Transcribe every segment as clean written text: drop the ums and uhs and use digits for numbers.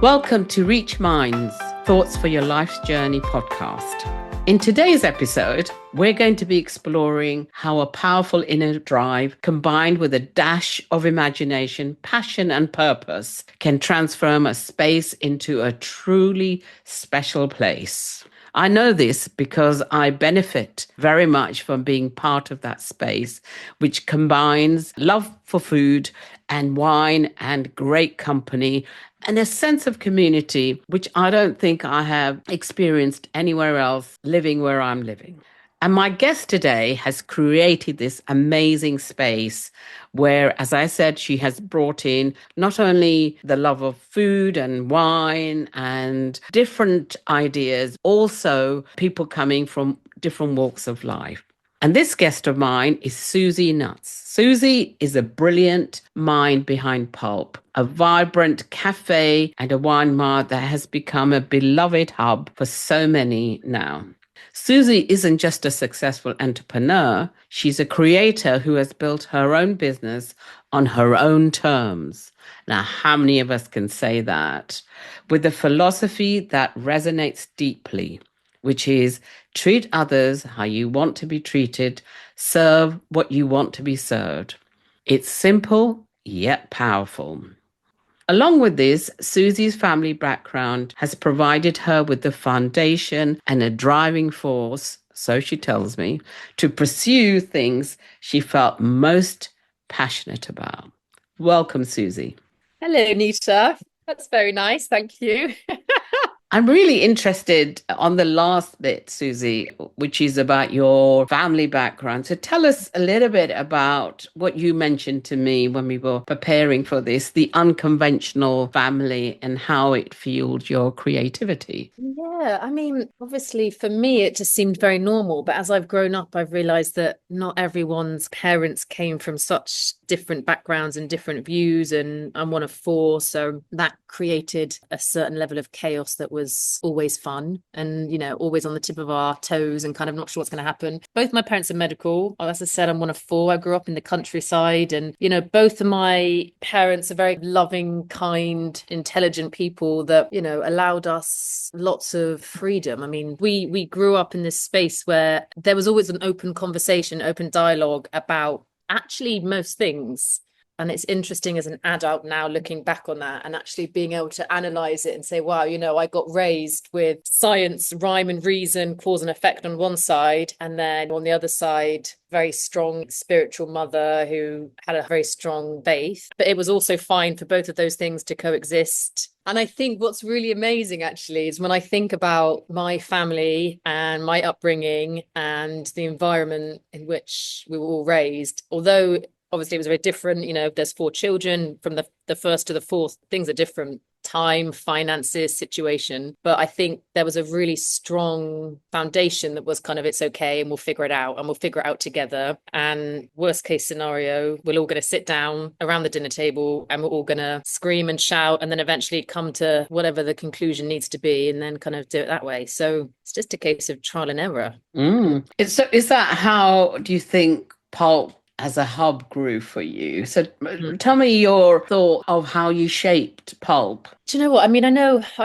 Welcome to Reach Minds, Thoughts for Your Life's Journey podcast. In today's episode, we're going to be exploring how a powerful inner drive combined with a dash of imagination, passion, and purpose can transform a space into a truly special place. I know this because I benefit very much from being part of that space, which combines love for food and wine and great company and a sense of community, which I don't think I have experienced anywhere else living where I'm living. And my guest today has created this amazing space where, as I said, she has brought in not only the love of food and wine and different ideas, also people coming from different walks of life. And this guest of mine is Suzy Nutt. Suzy is a brilliant mind behind Pulp, a vibrant cafe and a wine mart that has become a beloved hub for so many now. Suzy isn't just a successful entrepreneur, she's a creator who has built her own business on her own terms. Now, how many of us can say that? With a philosophy that resonates deeply, which is treat others how you want to be treated, serve what you want to be served. It's simple yet powerful. Along with this, Suzy's family background has provided her with the foundation and a driving force, so she tells me, to pursue things she felt most passionate about. Welcome, Suzy. Hello, Nita. That's very nice. Thank you. I'm really interested on the last bit, Suzy, which is about your family background. So tell us a little bit about what you mentioned to me when we were preparing for this, the unconventional family and how it fueled your creativity. Yeah, I mean, obviously for me, it just seemed very normal. But as I've grown up, I've realized that not everyone's parents came from such different backgrounds and different views. And I'm one of four. So that created a certain level of chaos that was always fun and, always on the tip of our toes and kind of not sure what's going to happen. Both my parents are medical. As I said, I'm one of four. I grew up in the countryside and, both of my parents are very loving, kind, intelligent people that, allowed us lots of freedom. I mean, we grew up in this space where there was always an open conversation, open dialogue about actually most things. And it's interesting as an adult now looking back on that and actually being able to analyze it and say, wow, I got raised with science, rhyme and reason, cause and effect on one side. And then on the other side, very strong spiritual mother who had a very strong faith. But it was also fine for both of those things to coexist. And I think what's really amazing actually is when I think about my family and my upbringing and the environment in which we were all raised, although obviously it was very different, there's four children from the first to the fourth, things are different. Time, finances, situation. But I think there was a really strong foundation that was kind of, it's okay and we'll figure it out and we'll figure it out together. And worst case scenario, we're all going to sit down around the dinner table and we're all going to scream and shout and then eventually come to whatever the conclusion needs to be and then kind of do it that way. So it's just a case of trial and error. So is that how do you think Pulp as a hub grew for you? So tell me your thought of how you shaped Pulp. Do you know what? I mean, I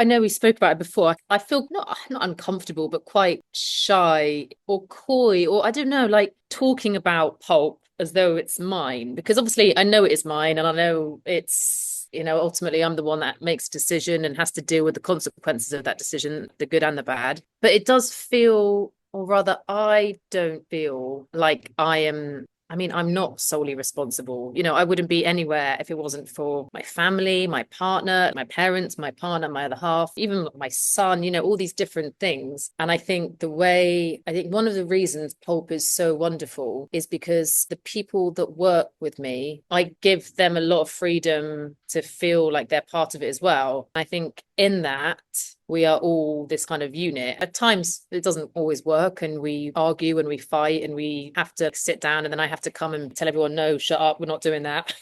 know we spoke about it before. I feel not uncomfortable, but quite shy or coy, or I don't know, like talking about Pulp as though it's mine, because obviously I know it is mine and I know it's, ultimately I'm the one that makes a decision and has to deal with the consequences of that decision, the good and the bad. But it does feel, or rather, I don't feel like I'm not solely responsible. I wouldn't be anywhere if it wasn't for my family, my partner, my parents, my partner, my other half, even my son, all these different things. And I think one of the reasons Pulp is so wonderful is because the people that work with me, I give them a lot of freedom to feel like they're part of it as well. I think in that, we are all this kind of unit. At times, it doesn't always work, and we argue and we fight, and we have to sit down, and then I have to come and tell everyone, no, shut up, we're not doing that.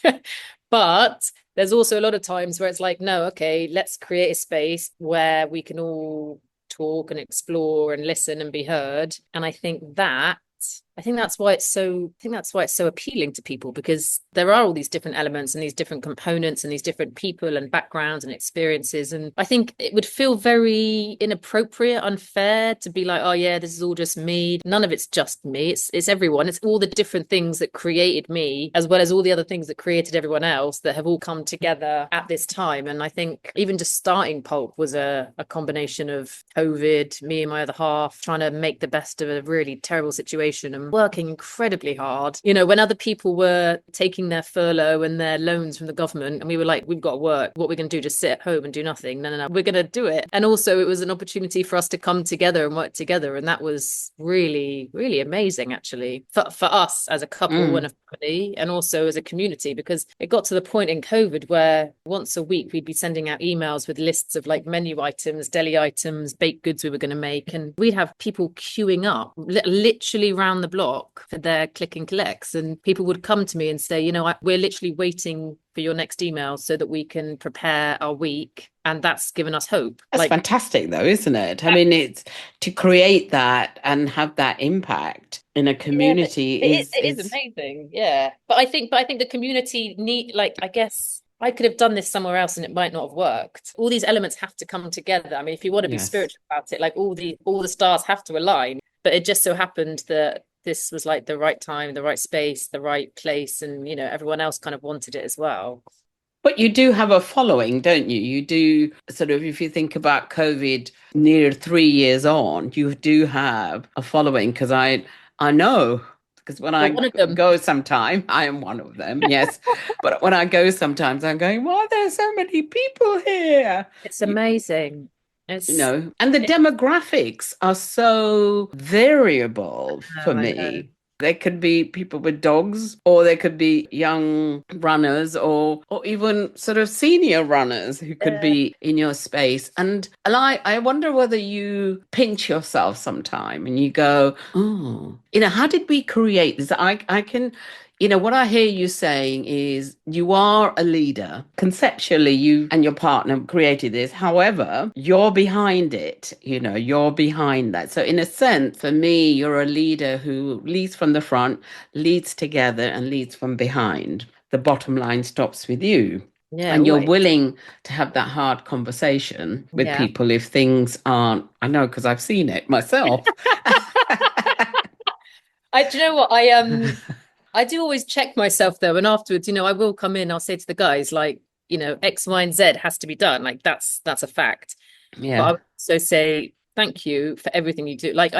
But there's also a lot of times where it's like, no, okay, let's create a space where we can all talk and explore and listen and be heard. And I think that I think that's why it's so appealing to people, because there are all these different elements and these different components and these different people and backgrounds and experiences. And I think it would feel very inappropriate, unfair to be like, oh yeah, this is all just me. None of it's just me. It's everyone. It's all the different things that created me, as well as all the other things that created everyone else, that have all come together at this time. And I think even just starting Pulp was a combination of COVID, me and my other half trying to make the best of a really terrible situation and working incredibly hard. You know, when other people were taking their furlough and their loans from the government, and we were like, we've got to work. What we're going to do, just sit at home and do nothing? No, no, no. We're going to do it. And also, it was an opportunity for us to come together and work together. And that was really, really amazing, actually, for us as a couple and a family, and also as a community, because it got to the point in COVID where once a week we'd be sending out emails with lists of like menu items, deli items, baked goods we were going to make. And we'd have people queuing up literally round the block for their click and collects. And people would come to me and say, you know, we're literally waiting for your next email so that we can prepare our week. And that's given us hope. That's fantastic, though, isn't it? I mean, it's to create that and have that impact in a community it is amazing. Yeah. But I think the community need, like, I guess I could have done this somewhere else and it might not have worked. All these elements have to come together. I mean, if you want to be spiritual about it, like all the stars have to align. But it just so happened that this was like the right time, the right space, the right place, and you know, everyone else kind of wanted it as well. But you do have a following, don't you? You do sort of, if you think about COVID, near 3 years on, you do have a following. Because I know, because when You're I one of them. go sometime, I am one of them, yes. But when I go sometimes, I'm going, why are there so many people here? It's amazing. It's And the demographics are so variable for I know. me. There could be people with dogs, or there could be young runners, or even sort of senior runners who could Yeah. be in your space. And I wonder whether you pinch yourself sometime and you go, oh, how did we create this? I can, what I hear you saying is you are a leader. Conceptually, you and your partner created this. However, you're behind it. You're behind that. So in a sense, for me, you're a leader who leads from the front, leads together, and leads from behind. The bottom line stops with you. Yeah, And you're always. willing to have that hard conversation with Yeah. people if things aren't, I know, because I've seen it myself. Do you know what? I do always check myself though, and afterwards, I will come in, I'll say to the guys, like, X, Y, and Z has to be done. Like that's a fact. But I Yeah, would also say thank you for everything you do. Like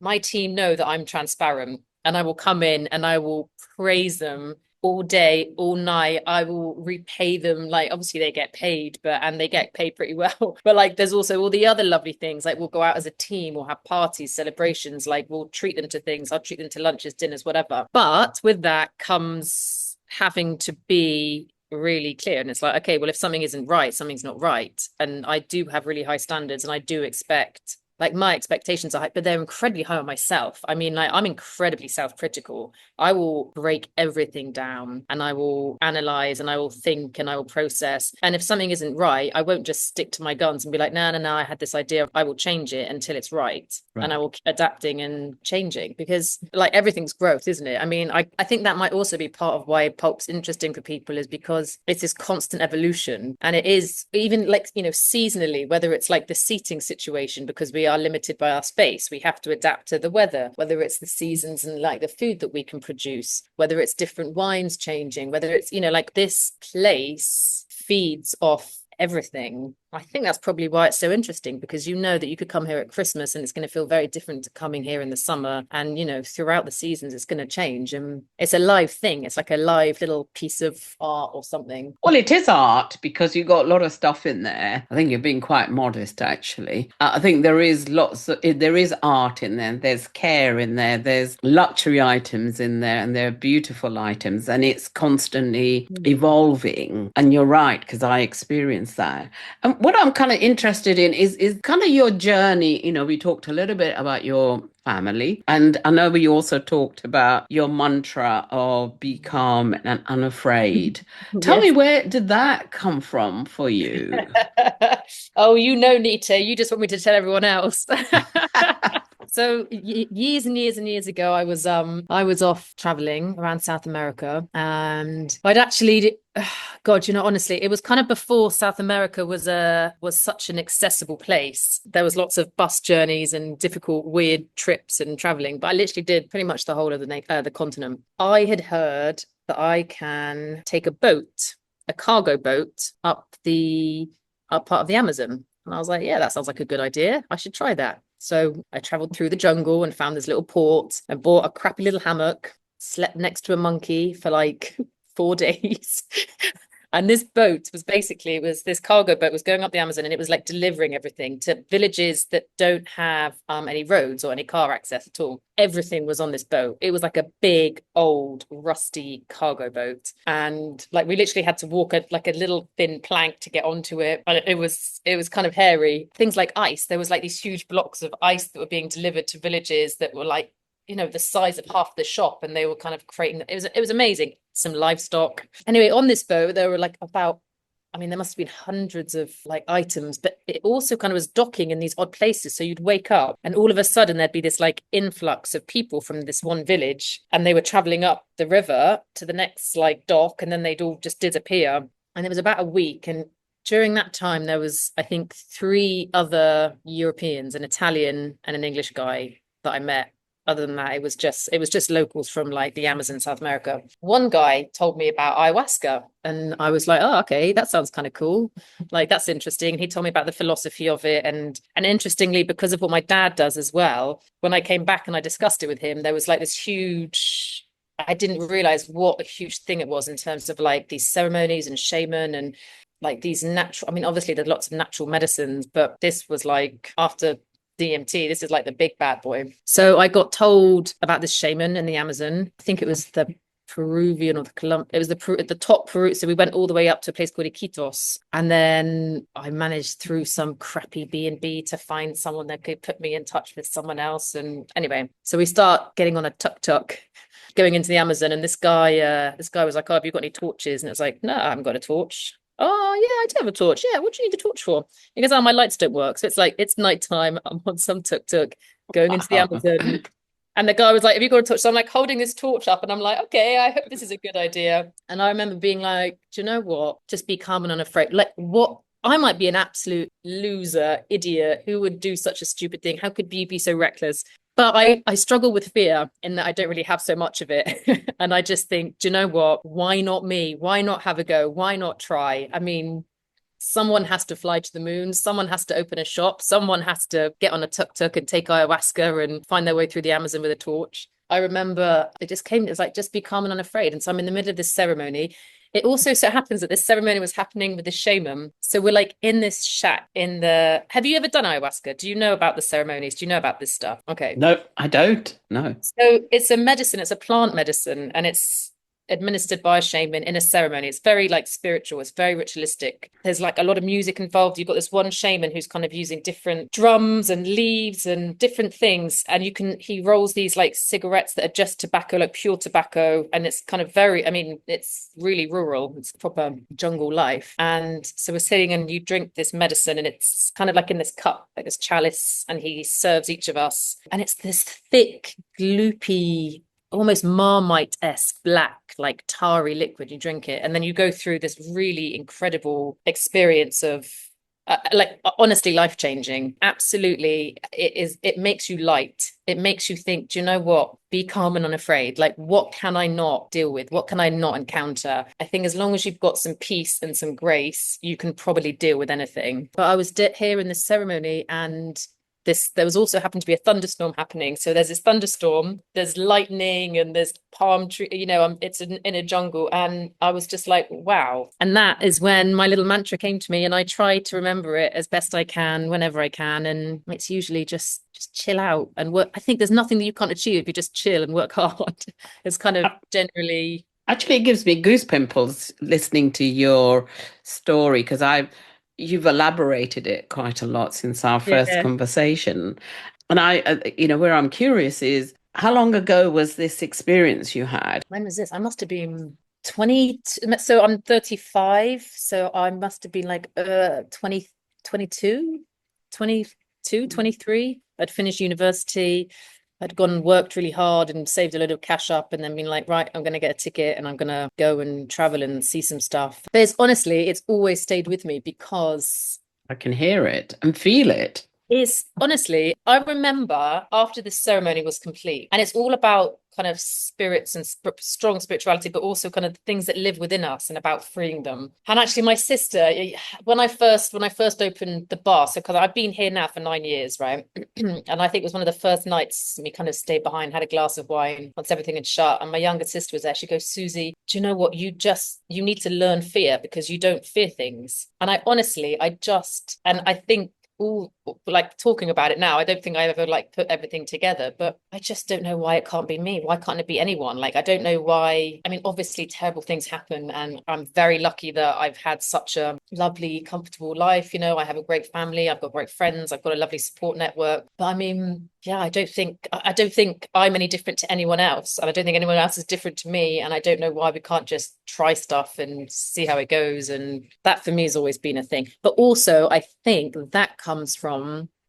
my team know that I'm transparent, and I will come in and I will praise them all day, all night. I will repay them. Like obviously they get paid, and they get paid pretty well. But like there's also all the other lovely things. Like we'll go out as a team, we'll have parties, celebrations, like we'll treat them to things. I'll treat them to lunches, dinners, whatever. But with that comes having to be really clear. And it's like, okay, well, if something isn't right, something's not right. And I do have really high standards, and I do expect, like, my expectations are high, but they're incredibly high on myself. I mean, like, I'm incredibly self-critical. I will break everything down, and I will analyze, and I will think, and I will process. And if something isn't right, I won't just stick to my guns and be like, no, no, no, I had this idea. I will change it until it's right. And I right. will keep adapting and changing, because like everything's growth, isn't it? I mean, I think that might also be part of why Pulp's interesting for people, is because it's this constant evolution. And it is even like, seasonally, whether it's like the seating situation, because we are limited by our space, we have to adapt to the weather, whether it's the seasons and like the food that we can produce, whether it's different wines changing, whether it's, like this place feeds off everything. I think that's probably why it's so interesting, because that you could come here at Christmas and it's going to feel very different to coming here in the summer. And, throughout the seasons, it's going to change. And it's a live thing. It's like a live little piece of art or something. Well, it is art because you got a lot of stuff in there. I think you're being quite modest, actually. I think there is there is art in there. There's care in there. There's luxury items in there, and they're beautiful items, and it's constantly evolving. And you're right, because I experienced that. And what I'm kind of interested in is kind of your journey. We talked a little bit about your family, and I know we also talked about your mantra of be calm and unafraid. Tell me, Yes. where did that come from for you? Oh, Nita, you just want me to tell everyone else. So years and years and years ago, I was off traveling around South America, and I'd actually, God, honestly, it was kind of before South America was such an accessible place. There was lots of bus journeys and difficult, weird trips and traveling, but I literally did pretty much the whole of the continent. I had heard that I can take a boat, a cargo boat, up part of the Amazon. And I was like, yeah, that sounds like a good idea. I should try that. So I traveled through the jungle and found this little port and bought a crappy little hammock, slept next to a monkey for like 4 days. And this boat was basically, it was this cargo boat was going up the Amazon, and it was like delivering everything to villages that don't have any roads or any car access at all. Everything was on this boat. It was like a big, old, rusty cargo boat. And like we literally had to walk like a little thin plank to get onto it. And it was kind of hairy. Things like ice. There was like these huge blocks of ice that were being delivered to villages that were like, the size of half the shop, and they were kind of creating it was amazing. Some livestock. Anyway, on this boat, there were like there must have been hundreds of like items, but it also kind of was docking in these odd places. So you'd wake up and all of a sudden there'd be this like influx of people from this one village, and they were traveling up the river to the next like dock, and then they'd all just disappear. And it was about a week. And during that time, there was, I think, three other Europeans, an Italian and an English guy that I met. Other than that, it was just locals from like the Amazon, South America. One guy told me about ayahuasca, and I was like, oh, okay, that sounds kind of cool. Like that's interesting. And he told me about the philosophy of it. And interestingly, because of what my dad does as well, when I came back and I discussed it with him, there was like this huge, I didn't realize what a huge thing it was in terms of like these ceremonies and shaman and like these natural, obviously there's lots of natural medicines, but this was like after DMT. This is like the big bad boy. So I got told about this shaman in the Amazon. I think it was the Peruvian or the Colombian. It was the top Peru. So we went all the way up to a place called Iquitos, and then I managed through some crappy B&B to find someone that could put me in touch with someone else. And anyway, so we start getting on a tuk-tuk, going into the Amazon, and this guy was like, "Oh, have you got any torches?" And it was like, "No, I haven't got a torch." "Oh, yeah, I do have a torch. Yeah, what do you need a torch for?" Because my lights don't work. So it's like, it's nighttime. I'm on some tuk-tuk going into the Wow. Amazon. And the guy was like, "Have you got a torch?" So I'm like holding this torch up, and I'm like, okay, I hope this is a good idea. And I remember being like, do you know what? Just be calm and unafraid. Like, what? I might be an absolute loser, idiot who would do such a stupid thing. How could you be so reckless? But I struggle with fear in that I don't really have so much of it. And I just think, do you know what? Why not me? Why not have a go? Why not try? Someone has to fly to the moon. Someone has to open a shop. Someone has to get on a tuk-tuk and take ayahuasca and find their way through the Amazon with a torch. I remember it was like, just be calm and unafraid. And so I'm in the middle of this ceremony. It also so happens that this ceremony was happening with the shaman. So we're like in this shack have you ever done ayahuasca? Do you know about the ceremonies? Do you know about this stuff? Okay. No, I don't. No. So it's a medicine, it's a plant medicine, and it's administered by a shaman in a ceremony. It's very like spiritual, it's very ritualistic. There's like a lot of music involved. You've got this one shaman who's kind of using different drums and leaves and different things. And he rolls these like cigarettes that are just tobacco, like pure tobacco. And it's kind of it's really rural. It's proper jungle life. And so we're sitting and you drink this medicine, and it's kind of like in this cup, like this chalice, and he serves each of us. And it's this thick, gloopy, almost Marmite-esque black, like tarry liquid. You drink it, and then you go through this really incredible experience of honestly life-changing. Absolutely, it makes you light. It makes you think, do you know what? Be calm and unafraid. Like, what can I not deal with? What can I not encounter? I think as long as you've got some peace and some grace, you can probably deal with anything. But I was here in this ceremony, and there was also happened to be a thunderstorm happening. So there's this thunderstorm, there's lightning, and there's palm tree, it's in a jungle. And I was just like, wow. And that is when my little mantra came to me, and I try to remember it as best I can, whenever I can. And it's usually just chill out and work. I think there's nothing that you can't achieve if you just chill and work hard. It's kind of generally. Actually, it gives me goose pimples listening to your story, because you've elaborated it quite a lot since our first Yeah. conversation. And where I'm curious is, how long ago was this experience you had? When was this? I must have been 20. So I'm 35. So I must have been like 20, 22, 22, 23. I'd finished university. I'd gone and worked really hard and saved a lot of cash up and then been like, right, I'm going to get a ticket and I'm going to go and travel and see some stuff. But it's always stayed with me because I can hear it and feel it. it's honestly, I remember after this ceremony was complete, and it's all about kind of spirits and strong spirituality, but also kind of the things that live within us and about freeing them. And actually, my sister, when I first opened the bar, so because I've been here now for 9 years, right, and I think it was one of the first nights we kind of stayed behind, had a glass of wine once everything had shut, and my younger sister was there. She goes, Susie, do you know what? You need to learn fear because you don't fear things. And I think all like talking about it now, I don't think I ever like put everything together, but I just don't know why it can't be me. Why can't it be anyone? Like, I don't know why. I mean, obviously terrible things happen, and I'm very lucky that I've had such a lovely, comfortable life. I have a great family, I've got great friends, I've got a lovely support network. But I mean, yeah, I don't think I'm any different to anyone else, and I don't think anyone else is different to me. And I don't know why we can't just try stuff and see how it goes. And that for me has always been a thing. But also, I think that comes from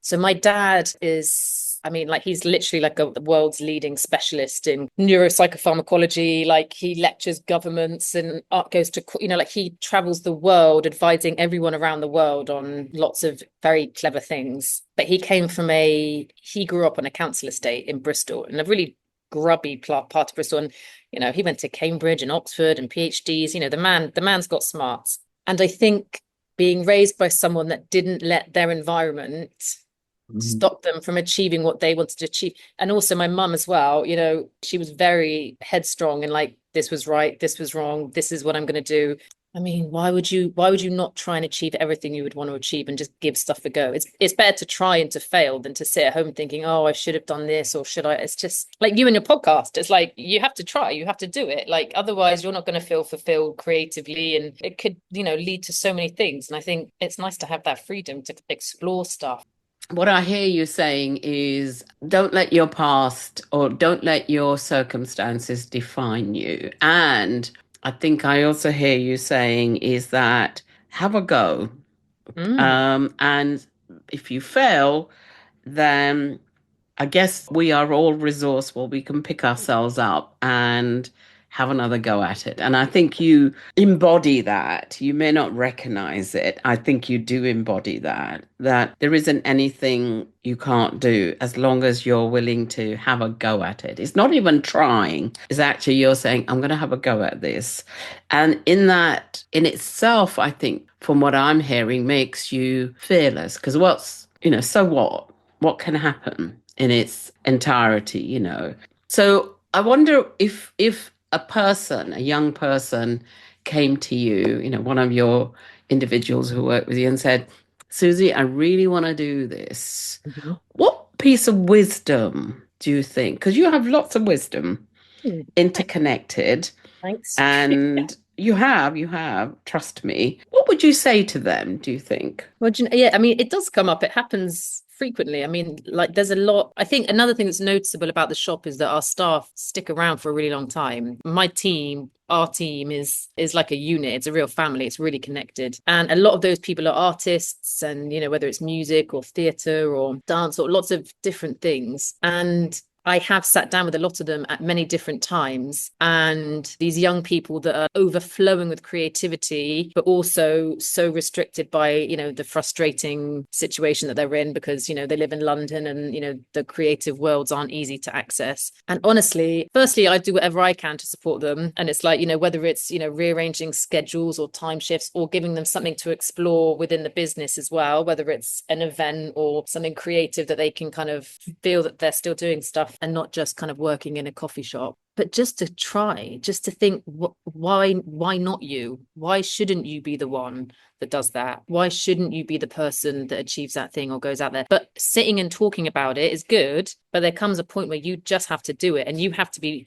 so my dad is, I mean, like he's literally like the world's leading specialist in neuropsychopharmacology. Like he lectures governments and goes to, like he travels the world advising everyone around the world on lots of very clever things. But he grew up on a council estate in Bristol, in a really grubby part of Bristol. And, he went to Cambridge and Oxford and PhDs. The man's got smarts. And I think being raised by someone that didn't let their environment stop them from achieving what they wanted to achieve. And also my mum as well, she was very headstrong and like, this was right, this was wrong, this is what I'm going to do. I mean, why would you not try and achieve everything you would want to achieve and just give stuff a go? It's better to try and to fail than to sit at home thinking, oh, I should have done this, or should I? It's just like you and your podcast. It's like you have to try, you have to do it. Like otherwise you're not going to feel fulfilled creatively, and it could, lead to so many things. And I think it's nice to have that freedom to explore stuff. What I hear you saying is don't let your past or don't let your circumstances define you. And I think I also hear you saying is that have a go. And if you fail, then I guess we are all resourceful. We can pick ourselves up and have another go at it. And I think you embody that. You may not recognize it. I think you do embody that there isn't anything you can't do as long as you're willing to have a go at it. It's not even trying. It's actually you're saying, I'm going to have a go at this. And in that, in itself, I think from what I'm hearing makes you fearless because so what? What can happen in its entirety? So I wonder if a young person came to you, one of your individuals who worked with you and said, Susie, I really want to do this. Mhm. What piece of wisdom do you think? Because you have lots of wisdom, Hmm. interconnected, Thanks. and you have, trust me. What would you say to them, do you think? Well, yeah, I mean, it does come up. It happens frequently. I mean, like there's a lot. I think another thing that's noticeable about the shop is that our staff stick around for a really long time. Our team is like a unit. It's a real family. It's really connected. And a lot of those people are artists and, whether it's music or theatre or dance or lots of different things. And I have sat down with a lot of them at many different times. And these young people that are overflowing with creativity, but also so restricted by, the frustrating situation that they're in because, they live in London and, the creative worlds aren't easy to access. And honestly, firstly, I do whatever I can to support them. And it's like, whether it's, rearranging schedules or time shifts or giving them something to explore within the business as well, whether it's an event or something creative that they can kind of feel that they're still doing stuff and not just kind of working in a coffee shop, but just to try, just to think, why not you? Why shouldn't you be the one that does that? Why shouldn't you be the person that achieves that thing or goes out there? But sitting and talking about it is good, but there comes a point where you just have to do it, and you have to be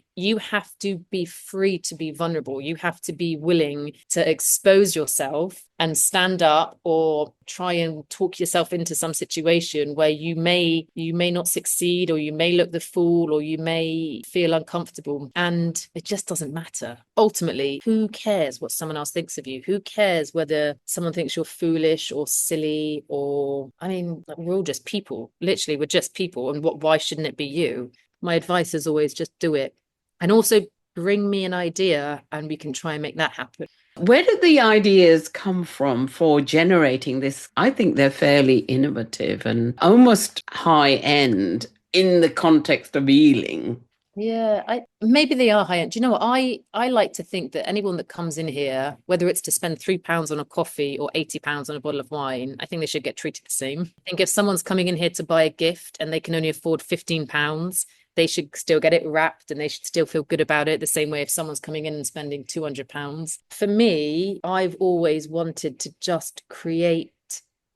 free to be vulnerable. You have to be willing to expose yourself and stand up or try and talk yourself into some situation where you may not succeed, or you may look the fool, or you may feel uncomfortable. people, and it just doesn't matter. Ultimately, who cares what someone else thinks of you? Who cares whether someone thinks you're foolish or silly? Or, I mean, like, we're all just people. Literally, we're just people. And why shouldn't it be you? My advice is always just do it. And also bring me an idea and we can try and make that happen. Where did the ideas come from for generating this? I think they're fairly innovative and almost high end in the context of Ealing. Yeah, I maybe they are high end. Do you know what? I like to think that anyone that comes in here, whether it's to spend £3 on a coffee or £80 on a bottle of wine, I think they should get treated the same. I think if someone's coming in here to buy a gift and they can only afford £15, they should still get it wrapped and they should still feel good about it. The same way if someone's coming in and spending £200. For me, I've always wanted to just create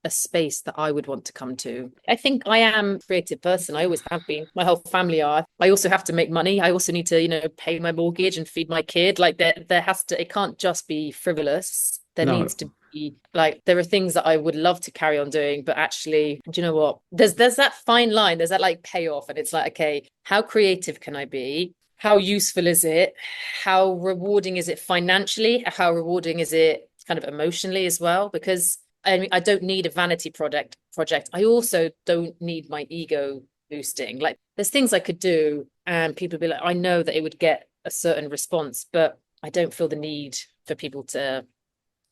a space that I would want to come to. I think I am a creative person. I always have been. My whole family are. I also have to make money. I also need to, pay my mortgage and feed my kid. Like there has to, it can't just be frivolous. There No, needs to be like there are things that I would love to carry on doing, but actually, do you know what? There's that fine line, there's that like payoff, and it's like, okay, how creative can I be? How useful is it? How rewarding is it financially? How rewarding is it kind of emotionally as well? Because I mean, I don't need a vanity project. I also don't need my ego boosting. Like there's things I could do and people would be like, I know that it would get a certain response, but I don't feel the need for people to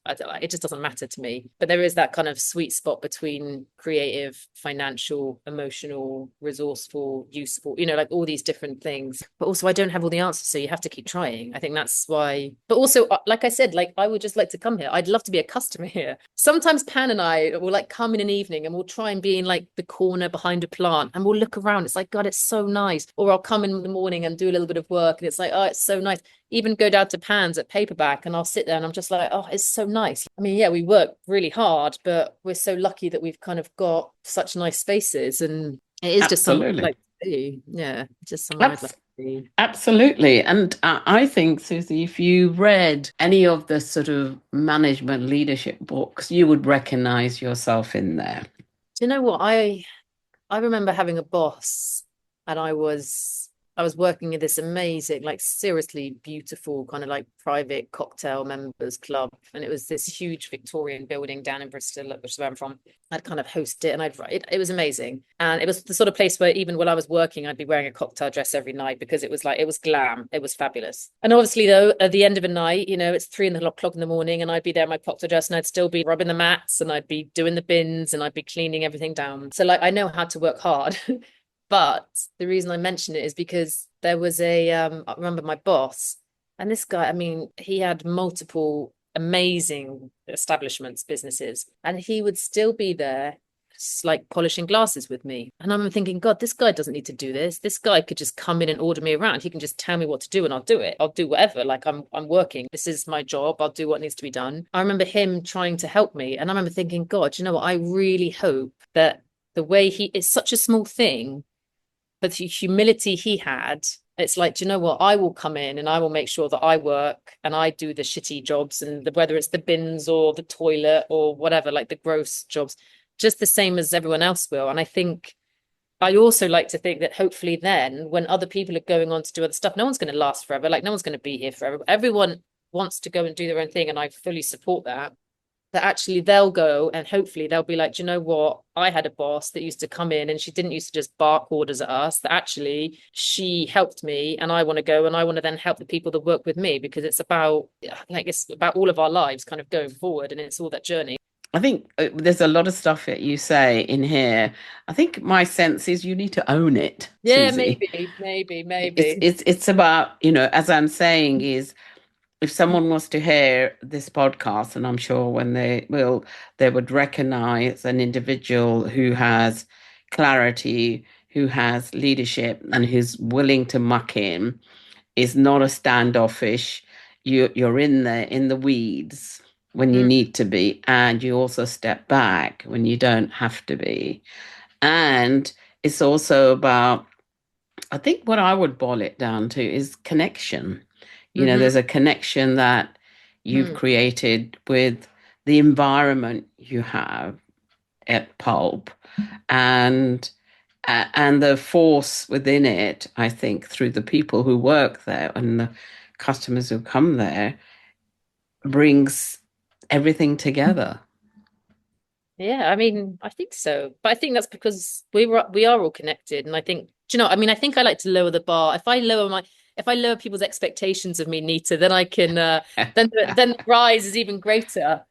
I don't like it just doesn't matter to me. But there is that kind of sweet spot between creative, financial, emotional, resourceful, useful, like all these different things. But also I don't have all the answers, so you have to keep trying. I think that's why. But also, like I said, like I would just like to come here. I'd love to be a customer here. Sometimes Pan and I will like come in an evening and we'll try and be in like the corner behind a plant and we'll look around. It's like, God, it's so nice. Or I'll come in the morning and do a little bit of work and it's like, oh, it's so nice. Even go down to Pans at Paperback and I'll sit there and I'm just like, oh, it's so nice. I mean, yeah, we work really hard, but we're so lucky that we've kind of got such nice spaces and it is just somewhere I'd absolutely. like to be. Yeah, just somewhere I'd like Abs- to be. Absolutely. And I think, Susie, if you read any of the sort of management leadership books, you would recognize yourself in there. Do you know what? I remember having a boss and I was working in this amazing, like seriously beautiful kind of like private cocktail members club. And it was this huge Victorian building down in Bristol, which is where I'm from. I'd kind of host it and it was amazing. And it was the sort of place where even when I was working, I'd be wearing a cocktail dress every night because it was glam. It was fabulous. And obviously though, at the end of a night, it's 3 o'clock in the morning and I'd be there in my cocktail dress and I'd still be rubbing the mats and I'd be doing the bins and I'd be cleaning everything down. So like I know how to work hard. But the reason I mention it is because there was I remember my boss, and this guy, I mean, he had multiple amazing establishments, businesses, and he would still be there, like polishing glasses with me. And I'm thinking, God, this guy doesn't need to do this. This guy could just come in and order me around. He can just tell me what to do and I'll do it. I'll do whatever. Like I'm working. This is my job. I'll do what needs to be done. I remember him trying to help me. And I remember thinking, God, you know what? I really hope that the way it's such a small thing, but the humility he had, it's like, do you know what? I will come in and I will make sure that I work and I do the shitty jobs and whether it's the bins or the toilet or whatever, like the gross jobs, just the same as everyone else will. And I think I also like to think that hopefully then when other people are going on to do other stuff, no one's going to last forever. Like no one's going to be here forever. Everyone wants to go and do their own thing. And I fully support that actually they'll go and hopefully they'll be like, do you know what? I had a boss that used to come in and she didn't used to just bark orders at us, that actually she helped me and I want to go and I want to then help the people that work with me because it's about all of our lives kind of going forward and it's all that journey. I think there's a lot of stuff that you say in here. I think my sense is you need to own it, Yeah, Susie. maybe. It's about, as I'm saying, is if someone was to hear this podcast, and I'm sure when they will, they would recognize an individual who has clarity, who has leadership, and who's willing to muck in, is not a standoffish. You're in there in the weeds when you Mm, need to be, and you also step back when you don't have to be. And it's also about, I think what I would boil it down to is connection. mm-hmm, There's a connection that you've mm, created with the environment you have at Pulp. And And the force within it, I think, through the people who work there and the customers who come there, brings everything together. Yeah, I mean, I think so. But I think that's because we are all connected. And I think, do you know, I mean, I think I like to lower the bar. If I lower people's expectations of me, Nita, then I can then the rise is even greater.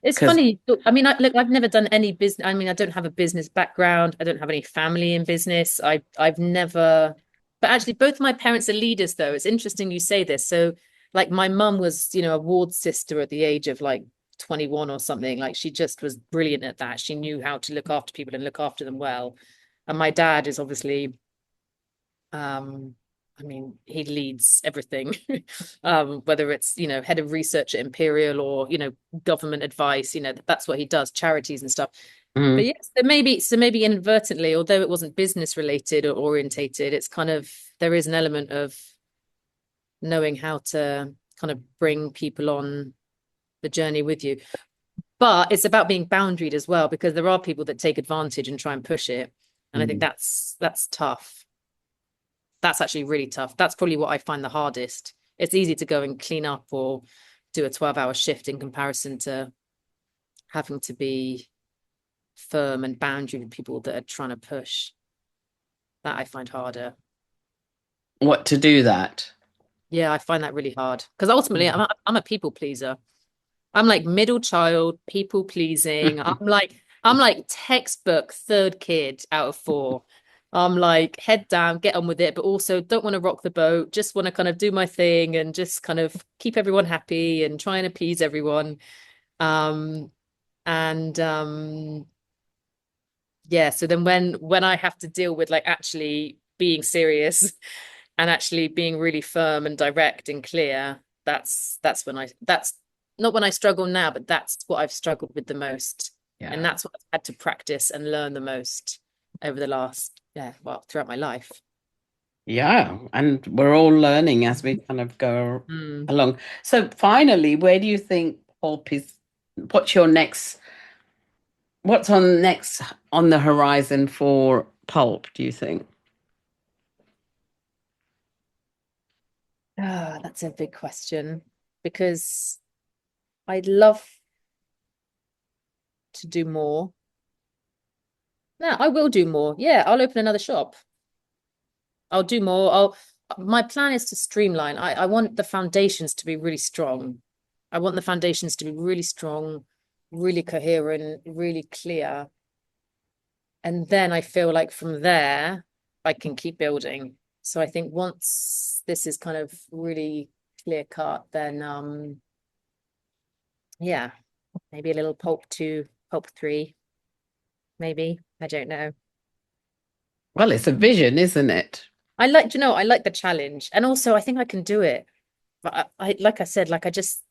It's Because funny. I mean, look, I've never done any business. I mean, I don't have a business background. I don't have any family in business. I've never, but actually both my parents are leaders though. It's interesting you say this. So like my mum was, a ward sister at the age of like 21 or something. Like she just was brilliant at that. She knew how to look after people and look after them well. And my dad is obviously I mean, he leads everything, whether it's, head of research at Imperial or, government advice, that's what he does, charities and stuff. But mm, yes, so maybe inadvertently, although it wasn't business related or orientated, it's kind of, there is an element of knowing how to kind of bring people on the journey with you. But it's about being boundaried as well, because there are people that take advantage and try and push it. And I think mm. that's tough. That's actually really tough. That's probably what I find the hardest. It's easy to go and clean up or do a 12-hour shift in comparison to having to be firm and boundary with people that are trying to push. That I find harder. What to do that? Yeah, I find that really hard because ultimately Mm. I'm a people pleaser. I'm like middle child, people pleasing. I'm like textbook third kid out of four. I'm like head down, get on with it, but also don't want to rock the boat. Just want to kind of do my thing and just kind of keep everyone happy and try and appease everyone. Um, and yeah, so then when I have to deal with like actually being serious and actually being really firm and direct and clear, that's not when I struggle now, but that's what I've struggled with the most. And Yeah. that's what I've had to practice and learn the most over the last, throughout my life. Yeah. And we're all learning as we kind of go Mm. along. So finally, where do you think Pulp is? What's your next? What's on next on the horizon for Pulp, do you think? Ah, that's a big question because I'd love to do more. No, I will do more. Yeah, I'll open another shop. I'll do more. My plan is to streamline. I want the foundations to be really strong. I want the foundations to be really strong, really coherent, really clear. And then I feel like from there, I can keep building. So I think once this is kind of really clear cut, then yeah, maybe a little Pulp 2, Pulp 3, maybe. I don't know. Well, it's a vision, isn't it? I like the challenge. And also I think I can do it. But like I said, like I just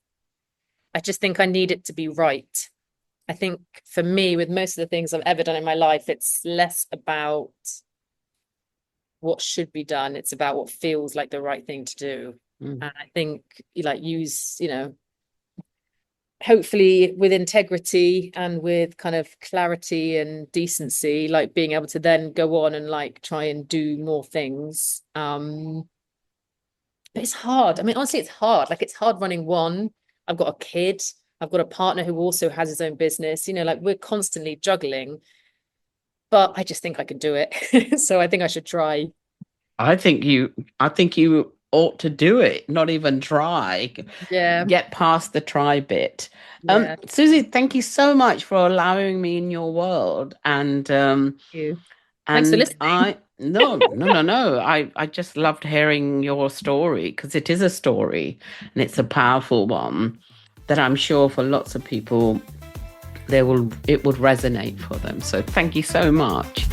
think I need it to be right. I think for me, with most of the things I've ever done in my life, it's less about what should be done. It's about what feels like the right thing to do. Mm. And I think you like use, hopefully with integrity and with kind of clarity and decency, like being able to then go on and like try and do more things. But it's hard. I mean, honestly, it's hard. Like it's hard running one. I've got a kid. I've got a partner who also has his own business. Like we're constantly juggling, but I just think I can do it. So I think I should try. I think you ought to do it, not even try. Yeah, Get past the try bit. yeah. Susie, thank you so much for allowing me in your world. And You. Thanks for and listening. I no. I just loved hearing your story because it is a story and it's a powerful one that I'm sure for lots of people it would resonate for them. So thank you so much.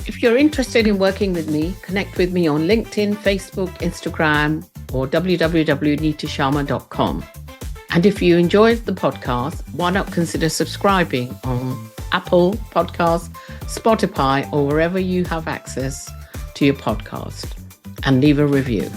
If you're interested in working with me, connect with me on LinkedIn, Facebook, Instagram, or www.nitasharma.com. And if you enjoyed the podcast, why not consider subscribing on Apple Podcasts, Spotify, or wherever you have access to your podcast, and leave a review.